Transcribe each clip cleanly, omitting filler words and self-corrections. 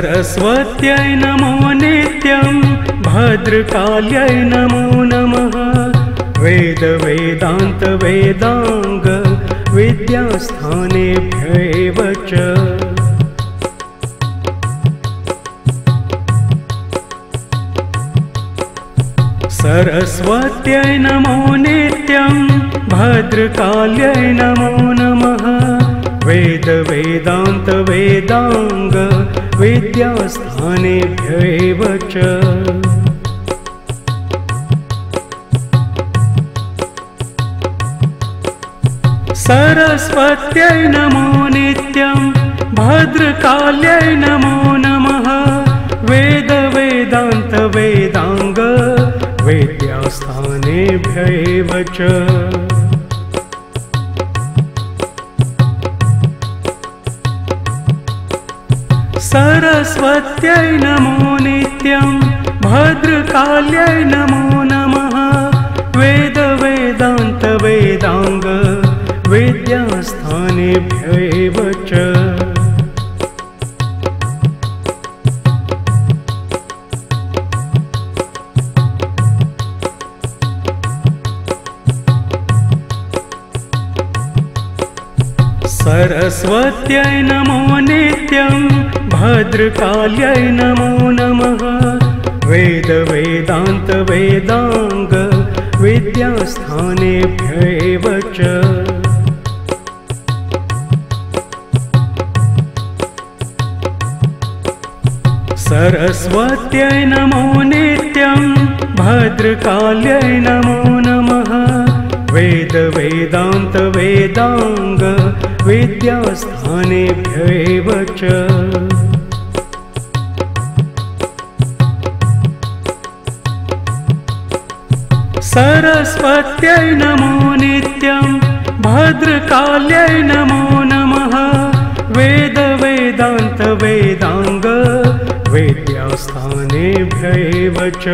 सरस्वत्यै नमो नित्यं भद्रकाल्यै नमो नमः। वेद वेदान्त वेदांग विद्यास्थानेभ्यैव च। सरस्वत्यै नमो नित्यं भद्रकाल्यै नमो नमः। वेद वेदान्त वेदांग विद्यास्थानेभ्यैव च। सरस्वत्यै नमो नित्यं भद्रकाल्यै नमो नमः। वेद वेदान्त वेदांग विद्यास्थानेभ्यैव च। सरस्वत्यै नमो नित्यं भद्रकाल्यै नमो नमः। वेद वेदान्त वेदांग विद्यास्थानेभ्यैव च। सरस्वत्यै नमो नित्यं भद्रकाल्यै नमो नमः। वेद वेदान्त वेदांग विद्यास्थानेभ्यैव च। सरस्वत्यै नमो नित्यं भद्रकाल्यै नमो नमः। वेद वेदान्त वेदांग विद्यास्थानेभ्यैव च। सरस्वत्यै नमो नित्यं भद्रकाल्यै नमो नमः। वेद वेदान्त वेदांग विद्यास्थानेभ्यैव च।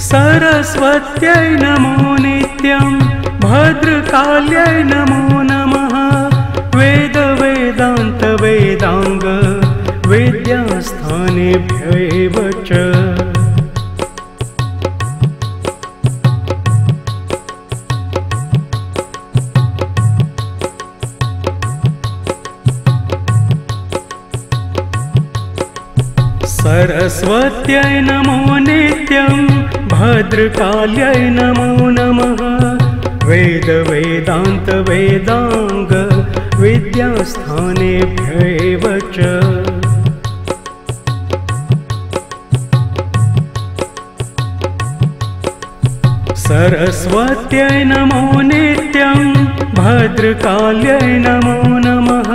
सरस्वत्यै नमो नित्यं भद्रकाल्यै नमो नमः। वेद वेदान्त वेदांग विद्यास्थानेभ्यैव च। सरस्वत्यै नमो नित्यं भद्रकाल्यै नमो नमः। वेद वेदान्त वेदांग विद्यास्थानेभ्यैव च। सरस्वत्यै नमो नित्यं भद्रकाल्यै नमो नमः।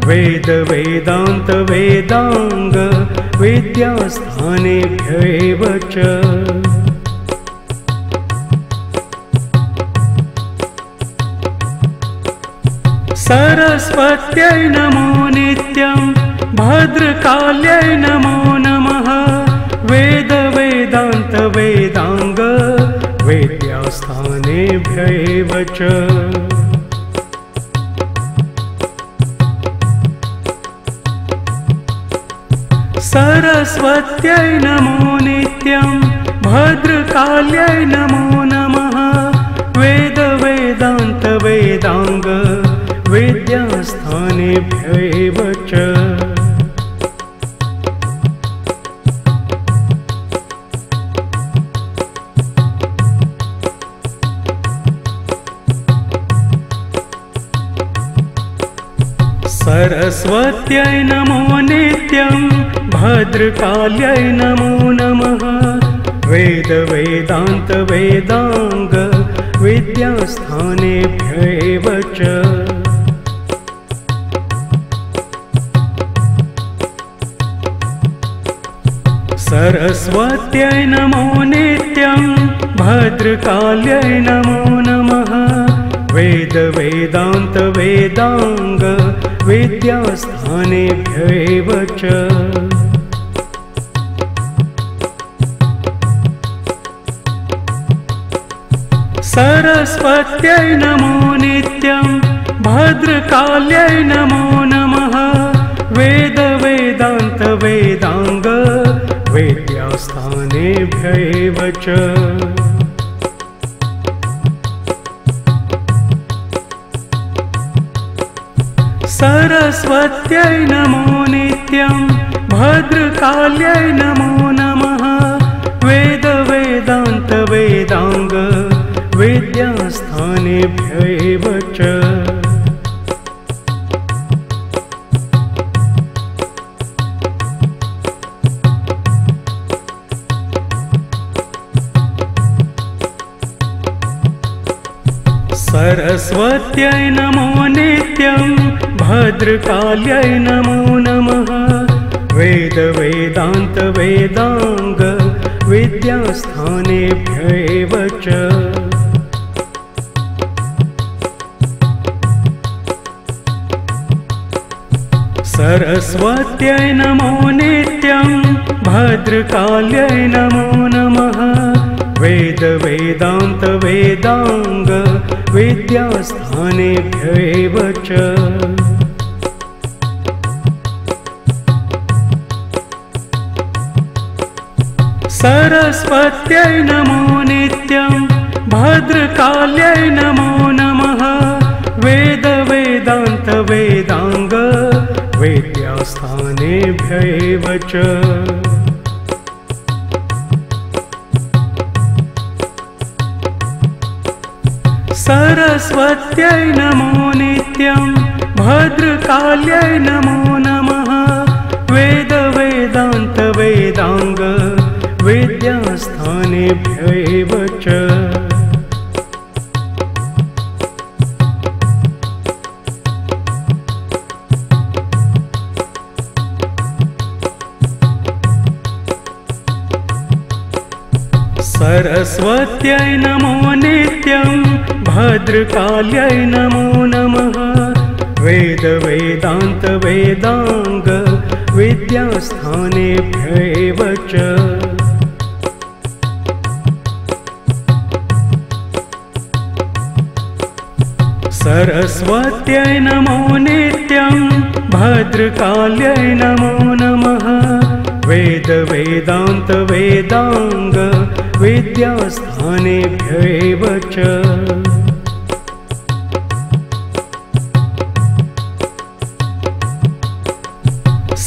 वेद वेदान्त वेदांग विद्यास्थानेभ्यैव च। सरस्वत्यै नमो नित्यं भद्रकाल्यै नमो नमः। वेद वेदान्त वेदांग विद्यास्थानेभ्यैव च। सरस्वत्यै नमो नित्यं भद्रकाल्यै नमो नमः। वेद वेदान्त वेदांग विद्यास्थानेभ्यैव च। सरस्वत्यै नमो नित्यं भद्रकाल्यै नमो नमः। वेद वेदान्त वेदांग विद्यास्थानेभ्यैव च। सरस्वत्यै नमो नित्यं भद्रकाल्यै नमो नमः। वेद वेदान्त वेदांग विद्यास्थानेभ्यैव च। सरस्वत्यै नमो नित्यं भद्रकाल्यै नमो नमः वेद वेदान्त वेदांग वेद्यास्थानेभ्यैव च सरस्वत्यै नमो नित्यं भद्रकाल्यै नमो नमः वेद वेदान्त वेदांग वेद्यास्थानेभ्यैव च सरस्वत्यै नमो नित्यं भद्रकाल्यै नमो नमः वेद वेदान्त वेदांग विद्यास्थानेभ्यैव च सरस्वत्यै नमो नित्यं भद्रकाल्यै नमो नमः वेद वेदान्त वेदांग विद्यास्थानेभ्यैव च सरस्वत्यै नमो नित्यं भद्रकाल्यै नमो नमः वेद वेदान्त वेदांग विद्यास्थानेभ्यैव च सरस्वत्यै नमो नित्यं भद्रकाल्यै नमो नमः वेद वेदान्त वेदांग विद्यास्थानेभ्यैव च सरस्वत्यै नमो नित्यं भद्रकाल्यै नमो नमः वेद वेदान्त वेदांग विद्यास्थानेभ्यैव च सरस्वत्यै नमो नित्यं भद्रकाल्यै नमो नमः वेद वेदान्त वेदांग विद्यास्थानेभ्यैव च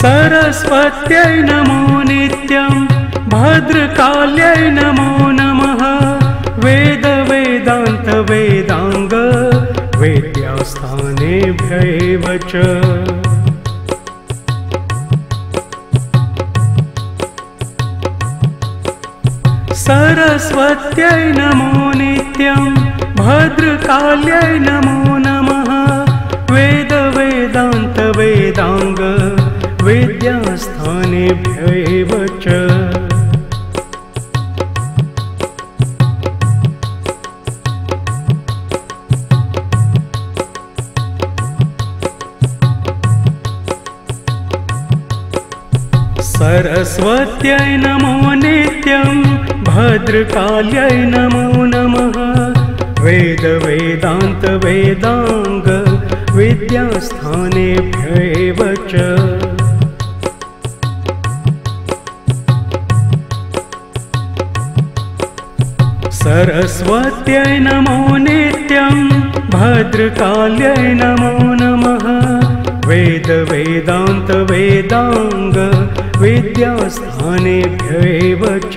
सरस्वत्यै नमो नित्यं भद्रकाल्यै नमो नमः वेद वेदान्त वेदांग विद्यास्थानेभ्यैव च सरस्वत्यै नमो नित्यं भद्रकाल्यै नमो नमः वेद वेदान्त वेदांग विद्यास्थानेभ्यैव च सरस्वत्यै नमो नित्यं भद्रकाल्यै नमो नमः वेद वेदान्त वेदांग विद्यास्थानेभ्यैव च सरस्वत्यै नमो नित्यं भद्रकाल्यै नमो नमः वेद वेदान्त वेदांग विद्यास्थानेभ्यैव च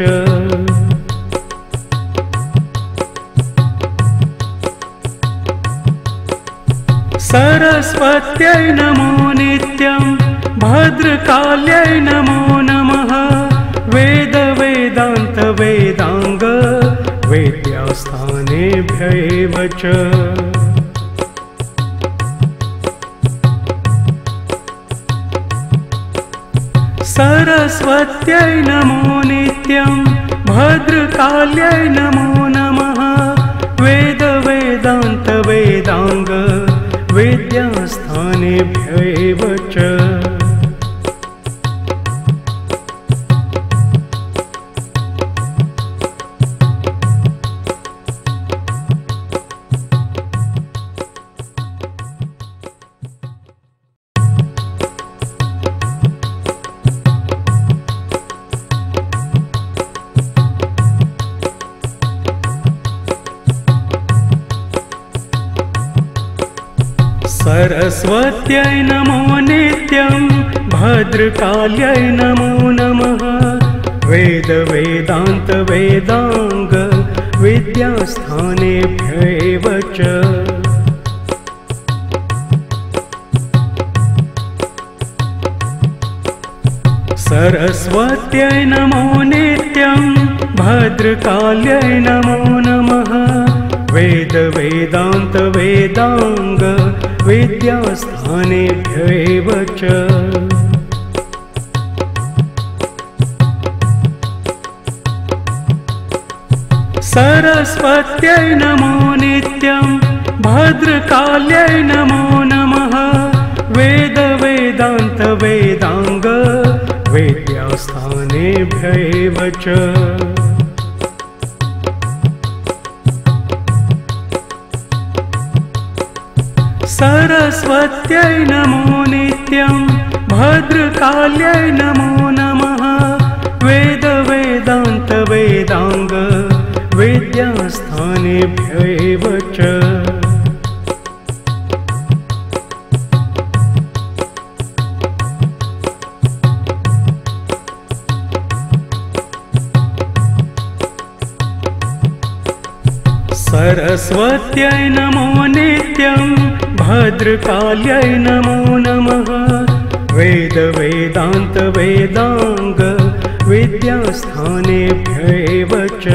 सरस्वत्यै नमो नित्यं भद्रकाल्यै नमो नमः वेद वेदान्त वेदांग विद्यास्थानेभ्यैव च सरस्वत्यै नमो नित्यं भद्रकाल्यै नमो नमः वेद वेदान्त वेदांग विद्यास्थानेभ्यैव च सरस्वत्यै नमो नित्यं भद्रकाल्यै नमो नमः वेद वेदान्त वेदांग विद्यास्थानेभ्यैव च सरस्वत्यै नमो नित्यं भद्रकाल्यै नमो नमः वेद वेदान्त वेदांग विद्यास्थानेभ्यैव च सरस्वत्यै नमो नित्यं भद्रकाल्यै नमो नमः वेद वेदान्त वेदांग विद्यास्थानेभ्यैव च सरस्वत्यै नमो नित्यं भद्रकाल्यै नमो नमः वेद वेदान्त वेदांग विद्यास्थानेभ्यैव च सरस्वत्यै नमो नित्यं भद्रकाल्यै नमो नमः वेद वेदान्त वेदांग विद्यास्थानेभ्यैव च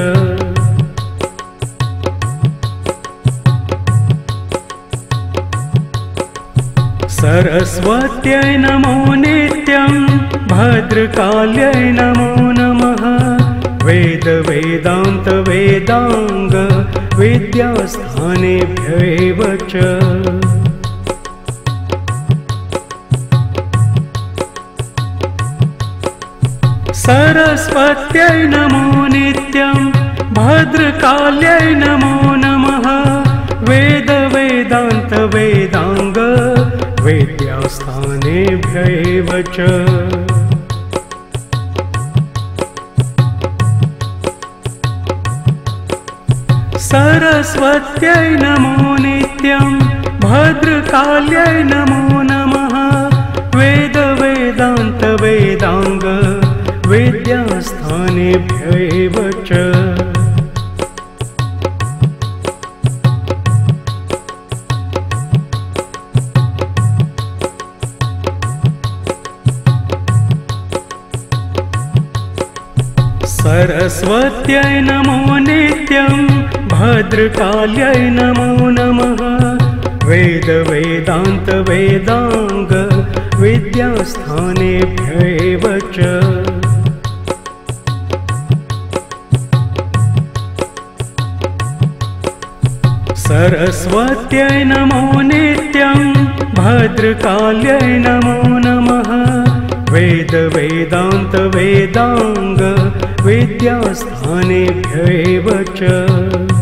सरस्वत्यै नमो नित्यं भद्रकाल्यै नमो नमः वेद वेदान्त वेदांग विद्यास्थानेभ्यैव च सरस्वत्यै नमो नित्यं भद्रकाल्यै नमो नमः वेद वेदान्त वेदांग विद्यास्थानेभ्यैव च सरस्वत्यै नमो नित्यं भद्रकाल्यै नमो नमः वेद वेदान्त वेदांग विद्यास्थानेभ्यैव च सरस्वत्यै नमो नित्यं भद्रकाल्यै नमो नमः वेद वेदान्त वेदांग विद्यास्थानेभ्यैव च सरस्वत्यै नमो नित्यं भद्रकाल्यै नमो नमः वेद वेदान्त वेदांग विद्यास्थानेभ्यैव च